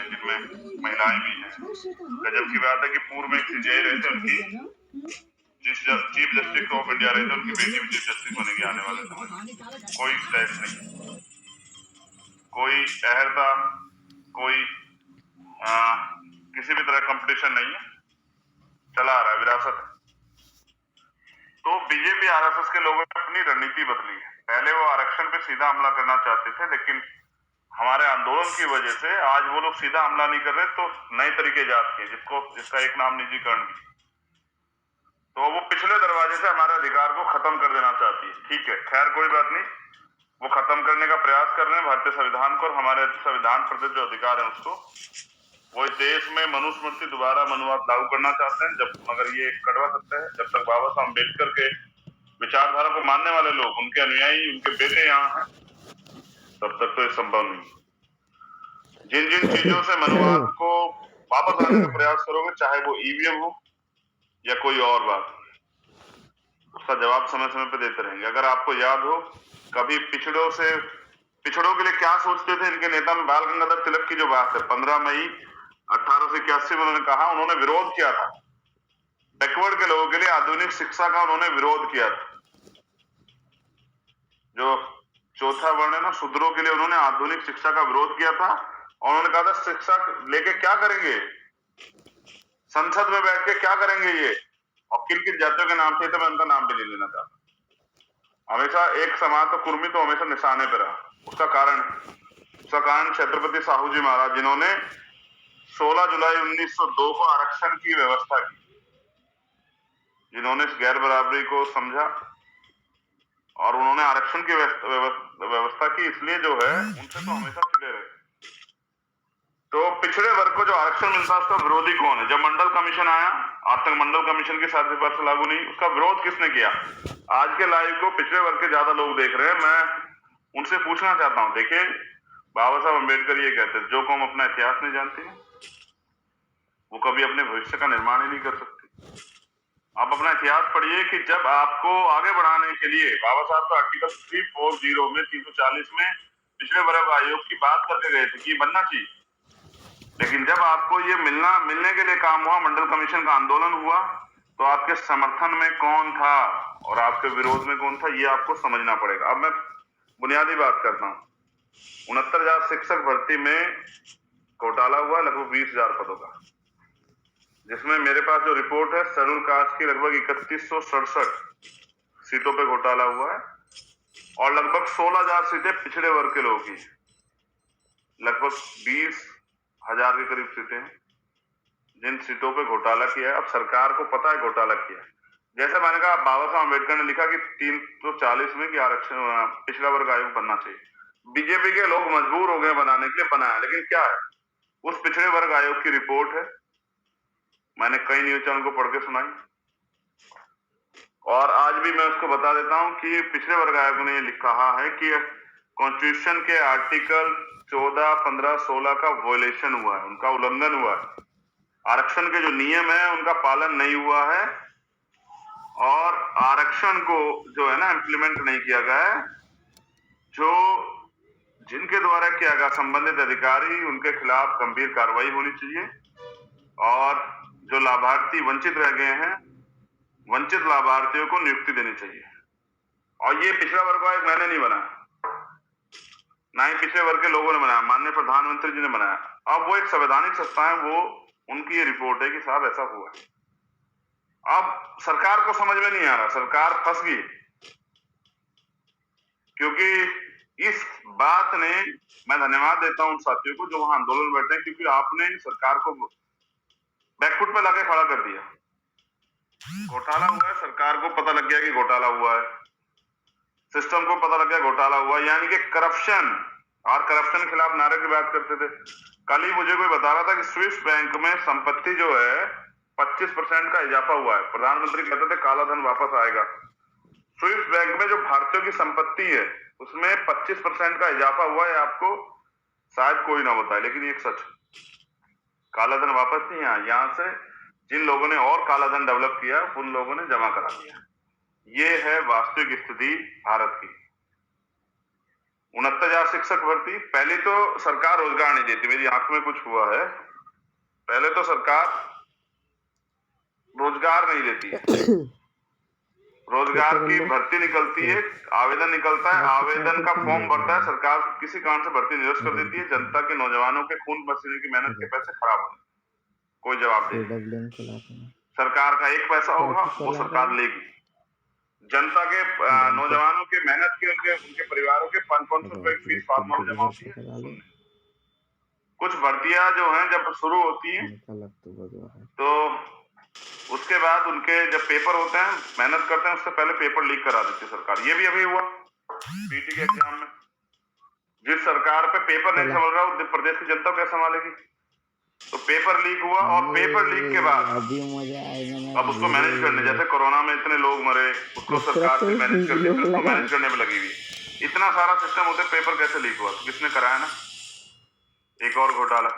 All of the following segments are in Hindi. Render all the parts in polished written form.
जिनमें महिलाएं भी हैं। गजब की बात है कि पूर्व में एक सीजेआई रहे थे, उनकी चीफ जस्टिस ऑफ इंडिया रहे थे, उनकी बेटी भी चीफ जस्टिस बनेगी आने वाले समय में। कोई स्टैट्स नहीं, कोई अहर्ता, कोई किसी भी तरह कंपटीशन नहीं है, चला आ रहा है, विरासत है। तो बीजेपी आरएसएस के लोगों ने अपनी रणनीति बदली है। पहले वो आरक्षण पे सीधा हमला करना चाहते थे, लेकिन हमारे आंदोलन की वजह से आज वो लोग सीधा हमला नहीं कर रहे, तो नए तरीके इजाद किए, जिसका एक नाम निजीकरण भी। तो वो पिछले दरवाजे से हमारे अधिकार को खत्म कर देना चाहती है। ठीक है, खैर कोई बात नहीं, वो खत्म करने का प्रयास कर रहे हैं भारतीय संविधान को और हमारे संविधान प्रति जो अधिकार है उसको। वो इस देश में मनुस्मृति दोबारा मनुवाद लागू करना चाहते हैं, मगर ये कड़वा सत्य है, जब तक बाबा साहब अम्बेडकर के विचारधारा को मानने वाले लोग, उनके अनुयायी, उनके बेटे यहाँ हैं, तब तक तो ये संभव नहीं। जिन जिन चीजों से मनुवाद को वापस आने का प्रयास करोगे, चाहे वो ईवीएम हो या कोई और बात, उसका जवाब समय समय पे देते रहेंगे। अगर आपको याद हो, कभी पिछड़ों के लिए क्या सोचते थे इनके नेता में बाल गंगाधर तिलक की जो बात है, 15 मई 1881 में उन्होंने कहा, उन्होंने विरोध किया था बैकवर्ड के लोगों के लिए आधुनिक शिक्षा का, उन्होंने विरोध किया था। जो चौथा वर्ण है ना, शूद्रों के लिए उन्होंने आधुनिक शिक्षा का विरोध किया था और उन्होंने कहा था शिक्षा लेके क्या करेंगे, संसद में बैठ के क्या करेंगे ये, और किन किन जातियों के नाम थे, तो मैं उनका नाम भी नहीं लेना चाहता। हमेशा एक समाज तो कुर्मी तो हमेशा निशाने पर रहा। उसका कारण छत्रपति साहू जी महाराज, जिन्होंने 16 जुलाई 1902 को आरक्षण की व्यवस्था की, जिन्होंने इस गैर बराबरी को समझा और उन्होंने आरक्षण की व्यवस्था की, इसलिए जो है उनसे तो हमेशा चिड़े रहे। तो पिछड़े वर्ग को जो आरक्षण मिलता है उसका विरोधी कौन है? जब मंडल कमीशन आया, आज तक मंडल कमीशन की 7 सिफारिश लागू नहीं, उसका विरोध किसने किया? आज के लाइव को पिछड़े वर्ग के ज्यादा लोग देख रहे हैं, मैं उनसे पूछना चाहता हूं। देखिए, बाबा साहब अम्बेडकर ये कहते हैं, जो कौम अपना इतिहास नहीं जानती वो कभी अपने भविष्य का निर्माण ही नहीं कर सकती। आप अपना इतिहास पढ़िए कि जब आपको आगे बढ़ाने के लिए बाबा साहब तो आर्टिकल 340 में 340 में पिछड़े वर्ग आयोग की बात करके गए थे कि बनना चाहिए, लेकिन जब आपको ये मिलने के लिए काम हुआ, मंडल कमीशन का आंदोलन हुआ, तो आपके समर्थन में कौन था और आपके विरोध में कौन था, ये आपको समझना पड़ेगा। अब मैं बुनियादी बात करता हूँ। 69,000 शिक्षक भर्ती में घोटाला हुआ, लगभग 20,000 पदों का, जिसमें मेरे पास जो रिपोर्ट है, शेड्यूल कास्ट की लगभग 3167 सीटों पे घोटाला हुआ है और लगभग 16,000 सीटें पिछड़े वर्ग के लोगों की, लगभग 20,000 के करीब सीटें हैं जिन सीटों पे घोटाला किया है। अब सरकार को पता है घोटाला किया है। जैसे मैंने कहा, बाबा साहब अम्बेडकर ने लिखा कि 340 में कि आरक्षण पिछड़ा वर्ग आयोग बनना चाहिए। बीजेपी के लोग मजबूर हो गए बनाने के लिए, बनाया, लेकिन क्या है, उस पिछड़े वर्ग आयोग की रिपोर्ट है, मैंने कई न्यूज चैनल को पढ़ के सुनाई और आज भी मैं उसको बता देता हूं कि पिछड़े वर्ग आयोग ने कहा है कि कॉन्स्टिट्यूशन के आर्टिकल 14, 15, 16 का वॉयलेशन हुआ है, उनका उल्लंघन हुआ है। आरक्षण के जो नियम है उनका पालन नहीं हुआ है और आरक्षण को जो है ना इम्प्लीमेंट नहीं किया गया है। जो जिनके द्वारा किया गया, संबंधित अधिकारी, उनके खिलाफ गंभीर कार्रवाई होनी चाहिए और जो लाभार्थी वंचित रह गए हैं, वंचित लाभार्थियों को नियुक्ति देनी चाहिए। और ये पिछड़ा वर्ग आयोग मैंने नहीं बनाया, ना ही पिछड़े वर्ग के लोगों ने बनाया, माननीय प्रधानमंत्री जी ने बनाया। अब वो एक संवैधानिक संस्था है, वो उनकी ये रिपोर्ट है कि साहब ऐसा हुआ है। अब सरकार को समझ में नहीं आ रहा, सरकार फंस गई, क्योंकि इस बात ने, मैं धन्यवाद देता हूं उन साथियों को जो वहां आंदोलन बैठे हैं, क्योंकि आपने सरकार को बैकफुट पे लाके खड़ा कर दिया। घोटाला हुआ है, सरकार को पता लग गया कि घोटाला हुआ है, सिस्टम को पता लग गया घोटाला हुआ, यानी कि करप्शन, और करप्शन के खिलाफ नारे की बात करते थे। कल ही मुझे कोई बता रहा था कि स्विस बैंक में संपत्ति जो है 25% का इजाफा हुआ है। प्रधानमंत्री कहते थे काला धन वापस आएगा। स्विस बैंक में जो भारतीयों की संपत्ति है उसमें 25% का इजाफा हुआ है, आपको शायद कोई ना बताए, लेकिन ये एक सच, काला धन वापस नहीं आया। यहां से जिन लोगों ने और काला धन डेवलप किया उन लोगों ने जमा करा दिया। ये है वास्तविक स्थिति भारत की। 69,000 शिक्षक भर्ती। पहले तो सरकार रोजगार नहीं देती, मेरी आंख में कुछ हुआ है। पहले तो सरकार रोजगार नहीं देती है। रोजगार की भर्ती निकलती है, आवेदन निकलता है, आवेदन का फॉर्म भरता है, सरकार किसी कारण से भर्ती निरस्त कर देती है। जनता के, नौजवानों के खून पसीने की मेहनत के पैसे खराब हो, कोई जवाब नहीं। सरकार का एक पैसा होगा वो सरकार लेगी। जनता के, नौजवानों के मेहनत की, उनके परिवारों के 500 रुपए की फीस फार्मर में जमा होती है। कुछ भर्तियां जो हैं जब शुरू होती हैं तो उसके बाद उनके जब पेपर होते हैं, मेहनत करते हैं, उससे पहले पेपर लीक करा देती है सरकार। ये भी अभी हुआ पीटी के एग्जाम में। जिस सरकार पे पेपर नहीं संभल रहा, उत्तर प्रदेश की जनता कैसे संभालेगी? तो पेपर लीक हुआ, और पेपर लीक के बाद अभी मजा आएगा। अब उसको मैनेज करने, जैसे कोरोना में इतने लोग मरे, उसको सरकार से मैनेज करने, उसको मैनेज करने में लगी हुई। इतना सारा सिस्टम होते, पेपर कैसे लीक हुआ? किसने कराया ना? एक और घोटाला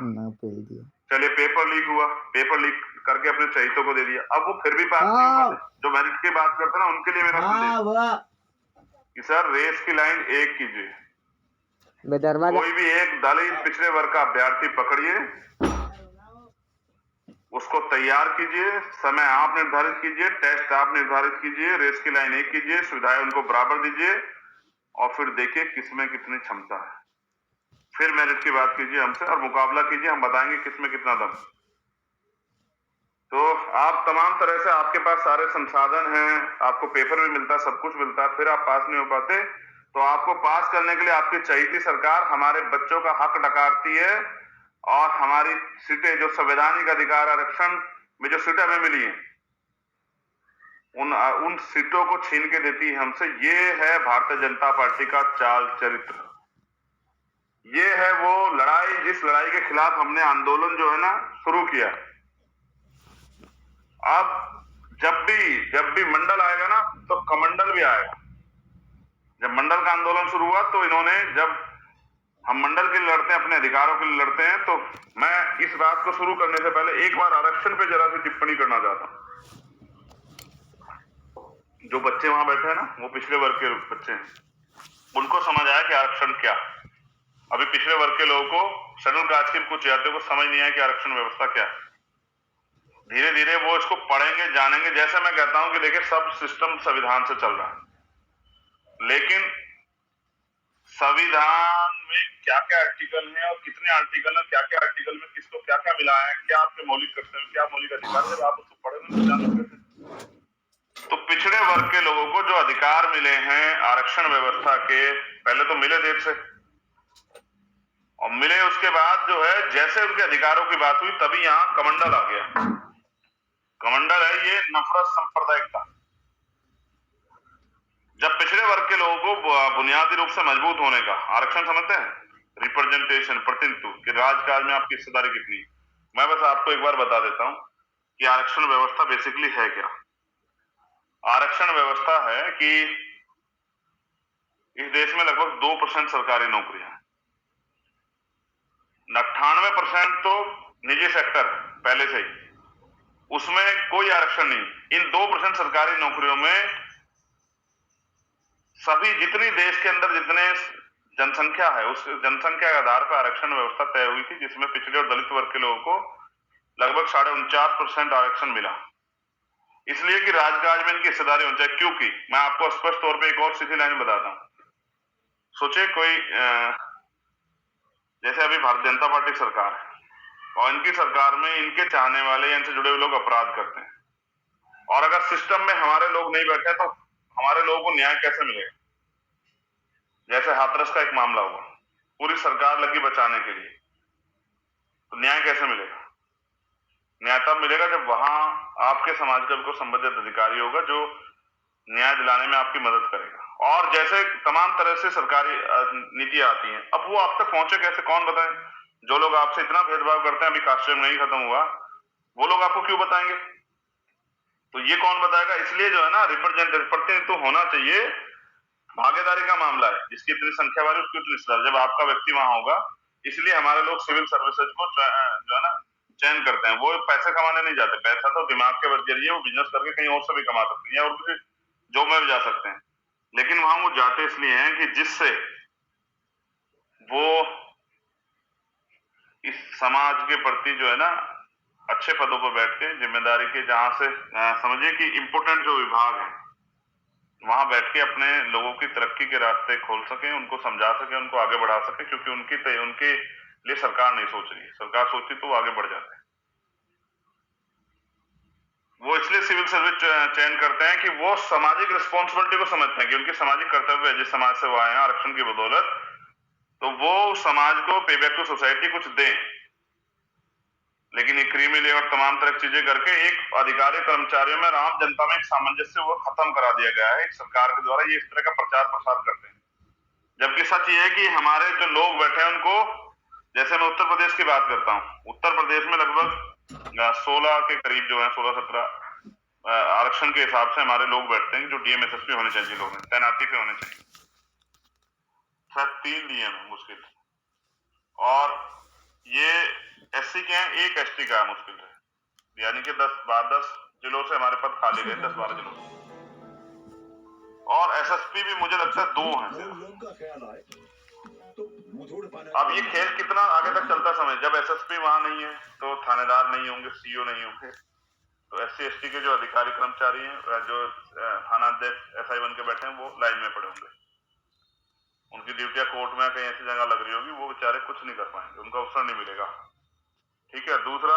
चलिए, पेपर लीक हुआ, पेपर लीक करके अपने चहितों को दे दिया। अब वो फिर भी पास नहीं हो पाते। जो मेरिट की बात करते हैं ना, उनके लिए मेरा संदेश कि सर, रेस की लाइन एक कीजिए। कोई भी एक दलित पिछड़े वर्ग का अभ्यर्थी पकड़िए, उसको तैयार कीजिए, समय आप निर्धारित कीजिए, टेस्ट आप निर्धारित कीजिए, रेस की लाइन एक कीजिए, सुविधाएं उनको बराबर दीजिए, और फिर देखिए किसमें कितनी क्षमता है। फिर मेरिट की बात कीजिए हमसे और मुकाबला कीजिए, हम बताएंगे किसमें कितना दम। तो आप तमाम तरह से, आपके पास सारे संसाधन हैं, आपको पेपर भी मिलता है, सब कुछ मिलता है, फिर आप पास नहीं हो पाते। तो आपको पास करने के लिए आपकी चहीती सरकार हमारे बच्चों का हक डकारती है, और हमारी सीटें, जो संवैधानिक अधिकार आरक्षण में जो सीटें हमें मिली हैं, उन सीटों को छीन के देती है हमसे। ये है भारतीय जनता पार्टी का चाल चरित्र। ये है वो लड़ाई, जिस लड़ाई के खिलाफ हमने आंदोलन जो है ना शुरू किया। अब जब भी मंडल आएगा ना, तो कमंडल भी आएगा। जब मंडल का आंदोलन शुरू हुआ, तो इन्होंने, जब हम मंडल के लिए लड़ते हैं, अपने अधिकारों के लिए लड़ते हैं, तो मैं इस बात को शुरू करने से पहले एक बार आरक्षण पे जरा सी टिप्पणी करना चाहता हूं। जो बच्चे वहां बैठे हैं ना, वो पिछड़े वर्ग के बच्चे हैं, उनको समझ आया कि आरक्षण क्या। अभी पिछड़े वर्ग के लोगों को, शेड्यूल कास्ट के कुछ जातियों को समझ नहीं आया कि आरक्षण व्यवस्था क्या है। धीरे धीरे वो इसको पढ़ेंगे, जानेंगे। जैसे मैं कहता हूं कि देखिए, सब सिस्टम संविधान से चल रहा है, लेकिन संविधान में क्या क्या आर्टिकल है, और कितने आर्टिकल है, क्या क्या आर्टिकल में किसको क्या क्या मिला है, क्या आपके मौलिक कर्तव्य, क्या मौलिक अधिकार, जब आप उसको पढ़ेंगे तो जानेंगे। तो पिछड़े वर्ग के लोगों को जो अधिकार मिले हैं आरक्षण व्यवस्था के, पहले तो मिले देर से, और मिले उसके बाद जो है, जैसे उनके अधिकारों की बात हुई, तभी यहाँ कमंडल आ गया। कमंडल है ये नफरत सांप्रदायिकता। जब पिछड़े वर्ग के लोगों को बुनियादी रूप से मजबूत होने का, आरक्षण समझते हैं, रिप्रेजेंटेशन, प्रतिनिधित्व, कि राजकाज में आपकी हिस्सेदारी कितनी। मैं बस आपको एक बार बता देता हूं कि आरक्षण व्यवस्था बेसिकली है क्या। आरक्षण व्यवस्था है कि इस देश में लगभग 2% सरकारी नौकरियां हैं, 98% तो निजी सेक्टर पहले से ही, उसमें कोई आरक्षण नहीं। इन 2% सरकारी नौकरियों में सभी, जितनी देश के अंदर जितने जनसंख्या है, उस जनसंख्या के आधार पर आरक्षण व्यवस्था तय हुई थी, जिसमें पिछड़े और दलित वर्ग के लोगों को लगभग 49.5% आरक्षण मिला। इसलिए कि राजकाज में इनकी हिस्सेदारी होनी चाहिए। क्योंकि मैं आपको स्पष्ट तौर पे एक और सीधी लाइन बताता हूं। सोचे कोई, जैसे अभी भारतीय जनता पार्टी सरकार है, और इनकी सरकार में इनके चाहने वाले, इनसे जुड़े हुए लोग अपराध करते हैं, और अगर सिस्टम में हमारे लोग नहीं बैठे तो हमारे लोगों को न्याय कैसे मिलेगा? जैसे हाथरस का एक मामला हुआ, पूरी सरकार लगी बचाने के लिए, तो न्याय कैसे मिलेगा? न्याय तब मिलेगा जब वहां आपके समाज का को संबंधित अधिकारी होगा, जो न्याय दिलाने में आपकी मदद करेगा। और जैसे तमाम तरह से सरकारी नीतियां आती हैं, अब वो आप तक पहुंचे कैसे, कौन बताए? जो लोग आपसे इतना भेदभाव करते हैं, अभी कास्ट नहीं खत्म हुआ, वो लोग आपको क्यों बताएंगे? तो ये कौन बताएगा? इसलिए जो है ना, प्रतिनिधित्व होना चाहिए। भागीदारी का मामला है, जिसकी इतनी संख्या वाली उसकी उतनी हिस्सेदारी, जब आपका व्यक्ति वहां होगा। इसलिए हमारे लोग सिविल सर्विसेज को जो है ना चयन करते हैं। वो पैसे कमाने नहीं जाते, पैसा तो दिमाग के जरिए वो बिजनेस करके कहीं और से भी कमा सकते हैं, या और किसी जॉब में भी जा सकते हैं। लेकिन वहां वो जाते इसलिए हैं कि जिससे वो इस समाज के प्रति जो है ना अच्छे पदों पर बैठ के जिम्मेदारी के, जहां से समझिए कि इम्पोर्टेंट जो विभाग है वहां बैठ के अपने लोगों की तरक्की के रास्ते खोल सके, उनको समझा सके, उनको आगे बढ़ा सके, क्योंकि उनके लिए सरकार नहीं सोच रही है। सरकार सोचती तो वो आगे बढ़ जाते हैं। वो इसलिए सिविल सर्विस चयन करते हैं कि वो सामाजिक रिस्पॉन्सिबिलिटी को समझते हैं कि उनकी सामाजिक कर्तव्य है, जिस समाज से वो आए हैं आरक्षण की बदौलत, तो वो समाज को पे बैक टू सोसाइटी कुछ दें। लेकिन ये क्रीमी लेयर तमाम तरह की चीजें करके एक अधिकारी कर्मचारियों में और आम जनता में एक सामंजस्य वो खत्म करा दिया गया है सरकार के द्वारा। ये इस तरह का प्रचार प्रसार करते हैं, जबकि सच ये है कि हमारे जो लोग बैठे हैं उनको, जैसे मैं उत्तर प्रदेश की बात करता हूँ, उत्तर प्रदेश में लगभग 16 के करीब जो है 16-17 आरक्षण के हिसाब से हमारे लोग बैठते हैं जो डीएम एसएसपी होने चाहिए, लोग तैनाती पे होने चाहिए। शायद 3 डीएम है मुश्किल, और ये एससी के हैं, एक एसटी का है मुश्किल है। यानी कि 10 जिलों से हमारे पद खाली गए, 10-12 जिलों से। और एसएसपी भी मुझे लगता है 2 हैं सिर्फ। अब ये खेल कितना आगे तक चलता समय, जब एसएसपी वहां नहीं है तो थानेदार नहीं होंगे, सीओ नहीं होंगे, तो एससी एसटी के जो अधिकारी कर्मचारी हैं, जो थानाध्यक्ष एसआई बन के बैठे हैं, वो लाइन में पड़े होंगे। उनकी ड्यूटियां कोर्ट में कहीं ऐसी जगह लग रही होगी, वो बेचारे कुछ नहीं कर पाएंगे, उनको अवसर नहीं मिलेगा। ठीक है। दूसरा,